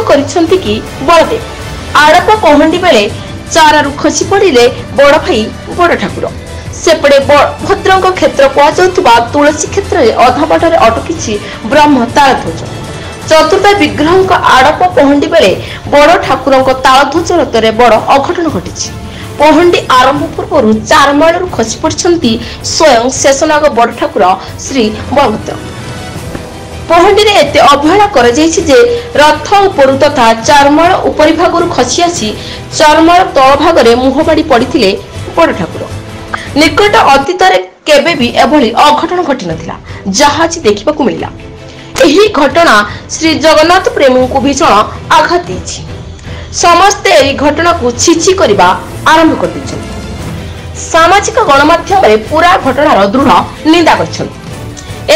କରିଛନ୍ତି କି ବଳଦେବ। ଆଡ଼ପ ପହଣ୍ଡି ବେଳେ ଚାରାରୁ ଖସି ପଡ଼ିଲେ ବଡ଼ ଭାଇ ବଡ଼ ଠାକୁର। ସେପଟେ ଭଦ୍ରଙ୍କ କ୍ଷେତ୍ର କୁହାଯାଉଥିବା ତୁଳସୀ କ୍ଷେତ୍ରରେ ଅଧା ବାଟରେ ଅଟକିଛି ବ୍ରହ୍ମ ତାଳଧ୍ୱଜ। ଚତୁର୍ଥ ବିଗ୍ରହଙ୍କ ଆଡ଼ପ ପହଣ୍ଡି ବେଳେ ବଡ଼ ଠାକୁରଙ୍କ ତାଳଧ୍ୱଜ ରଥରେ ବଡ଼ ଅଘଟଣ ଘଟିଛି। ପହଣ୍ଡି ଆରମ୍ଭ ପୂର୍ବରୁ ଚାରମାଳରୁ ଖସି ପଡ଼ିଛନ୍ତି ସ୍ୱୟଂ ଶେଷନାଗ ବଡ଼ ଠାକୁର ଶ୍ରୀ ବଳଭଦ୍ର। ପହଣ୍ଡିରେ ଏତେ ଅବହେଳା କରାଯାଇଛି ଯେ ରଥ ଉପରୁ ତଥା ଚାରମାଳ ଉପରି ଭାଗରୁ ଖସି ଆସି ଚରମାଳ ତଳ ଭାଗରେ ମୁହଁ ମାଡ଼ି ପଡ଼ିଥିଲେ ବଡ଼ ଠାକୁର। ନିକଟ ଅତୀତରେ କେବେ ବି ଏଭଳି ଅଘଟଣ ଘଟିନଥିଲା ଯାହା ଆଜି ଦେଖିବାକୁ ମିଳିଲା। ଏହି ଘଟଣା ଶ୍ରୀ ଜଗନ୍ନାଥ ପ୍ରେମୀଙ୍କୁ ଭୀଷଣ ଆଘାତ ଦେଇଛି। ସମସ୍ତେ ଏହି ଘଟଣାକୁ ଛିଛି କରିବା ଆରମ୍ଭ କରିଦେଇଛନ୍ତି। ସାମାଜିକ ଗଣମାଧ୍ୟମରେ ପୁରା ଘଟଣାର ଦୃଢ଼ ନିନ୍ଦା କରିଛନ୍ତି।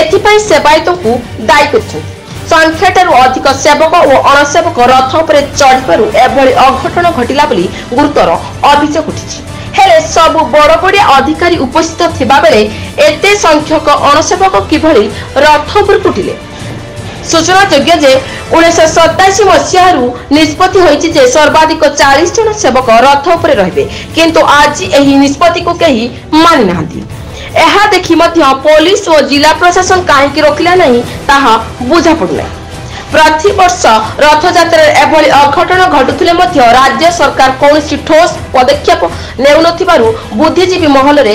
ଏଥିପାଇଁ ସେବାୟତଙ୍କୁ ଦାୟୀ କରିଛନ୍ତି। ସଂଖ୍ୟାଠାରୁ ଅଧିକ ସେବକ ଓ ଅଣସେବକ ରଥ ଉପରେ ଚଢ଼ିବାରୁ ଏଭଳି ଅଘଟଣ ଘଟିଲା ବୋଲି ଗୁରୁତର ଅଭିଯୋଗ ଉଠିଛି। ହେଲେ ସବୁ ବଡ଼ ବଡ଼ିଆ ଅଧିକାରୀ ଉପସ୍ଥିତ ଥିବା ବେଳେ ଏତେ ସଂଖ୍ୟକ ଅଣସେବକ କିଭଳି ରଥ ଉପରକୁ ଉଠିଲେ? ସୂଚନାଯୋଗ୍ୟ ଯେ 1987 ମସିହାରୁ ନିଷ୍ପତ୍ତି ହୋଇଛି ଯେ ସର୍ବାଧିକ 40 ଜଣ ସେବକ ରଥ ଉପରେ ରହିବେ, କିନ୍ତୁ ଆଜି ଏହି ନିଷ୍ପତ୍ତିକୁ କେହି ମାନି ନାହାନ୍ତି। ଏହା ଦେଖି ମଧ୍ୟ ପୋଲିସ ଓ ଜିଲ୍ଲା ପ୍ରଶାସନ କାହିଁକି ରୋକିଲା ନାହିଁ ତାହା ବୁଝା ପଡୁନାହିଁ। ପ୍ରତିବର୍ଷ ରଥଯାତ୍ରାରେ ଏଭଳି ଅଘଟଣ ଘଟୁଥିଲେ ମଧ୍ୟ ରାଜ୍ୟ ସରକାର କୌଣସି ଠୋସ୍ ପଦକ୍ଷେପ ନେଉନଥିବାରୁ ବୁଦ୍ଧିଜୀବୀ ମହଲରେ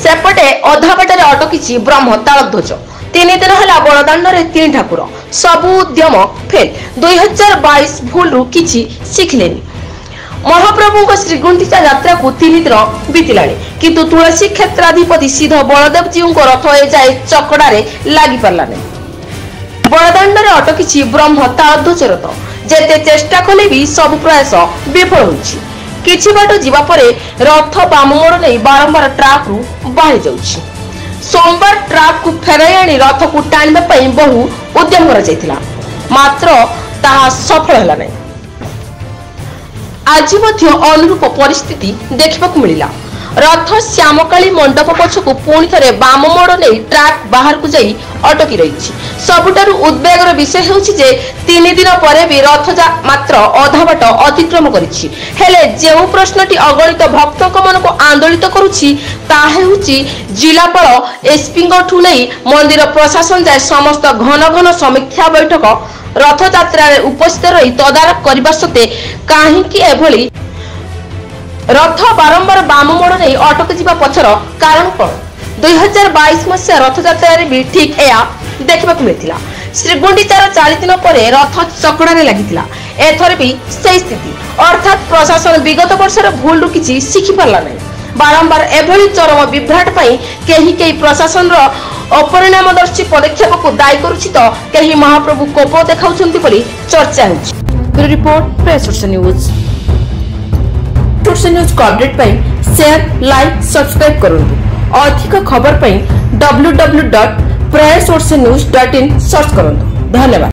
ସେପଟେ ଅଧା ବାଟରେ ଅଟକିଛି ବ୍ରହ୍ମ ତାଳଧ୍ୱଜ। 3 ଦିନ ହେଲା ବଡ଼ଦାଣ୍ଡରେ 3 ଠାକୁର, ସବୁ ଉଦ୍ୟମ ଫେଲ୍। 2022 ଭୁଲରୁ କିଛି ଶିଖିଲେନି। ମହାପ୍ରଭୁଙ୍କ ଶ୍ରୀଗୁଣ୍ଡିଚା ଯାତ୍ରାକୁ 3 ଦିନ ବିତିଲାଣି, କିନ୍ତୁ ତୁଳସୀ କ୍ଷେତ୍ରାଧିପତି ସିଦ୍ଧ ବଳଦେବ ଜୀଉଙ୍କ ରଥ ଏଯାଏ ଚକଡାରେ ଲାଗି ପାରିଲା ନାହିଁ। ବଡ଼ଦାଣ୍ଡରେ ଅଟକିଛି ବ୍ରହ୍ମ ତାଳଧ୍ୱଜ ରଥ। ଯେତେ ଚେଷ୍ଟା କଲେ ବି ସବୁ ପ୍ରୟାସ ବିଫଳ ହୋଇଛି। କିଛି ବାଟ ଯିବା ପରେ ରଥ ବାମ ମୋଡ଼ ନେଇ ବାରମ୍ବାର ଟ୍ରାକରୁ ବାହାରି ଯାଉଛି। सोमवार ट्रक को फेराई आनी रथ को टाणिबा पई बहु उद्यम कराଯାଇଥିଲା, मात्र ताहा सफल होला नै। आज मध्य अनुरूप परिस्थिति देखिबाकु मिलिला। रथ श्यामकाली मंडप पछकु पुणी थरे बाम मोड़ नै ट्रक बाहर को जाई अटकी रहिछि। सबुठारु उद्वेगर विषय हेउछि जे 3 दिन परे भी रथ मात्र अधा बाट अतिक्रम करिछि। हेले जेउ प्रश्नटी अगणित भक्तक मन को आंदोलित करूछि ता हेउछि जिलापाल एसपीठू नहीं मंदिर प्रशासन जाए समस्त घन घन समीक्षा बैठक रथ यात्रा उपस्थित रही तदारख करने सत्वे कहीं एभली रथ बारंबार बाम मोड़ नहीं अटक जा पछर कारण कौन? 2022 मसीहा रथ यात्रा भी ठीक या देखा मिलता। श्रीगुंडीचार 4 दिन पर रथ चकड़े लगी एथर भी से स्थिति, अर्थात प्रशासन विगत वर्षर भूल किसी शिखि पारा नहीं। बारंबार एभली चरम विभ्राट पाई कहीं प्रशासन अपरिणामदर्शी पदक्षेप को दायी करुछि तो कहीं महाप्रभु कोप देखाउछन्ति बोली चर्चा होछि। Report press news. न्यूज को अपडेट पाई शेयर लाइक सब्सक्राइब करंतु। अधिक खबर पाई www.prayasnews.in सर्च करंतु। धन्यवाद।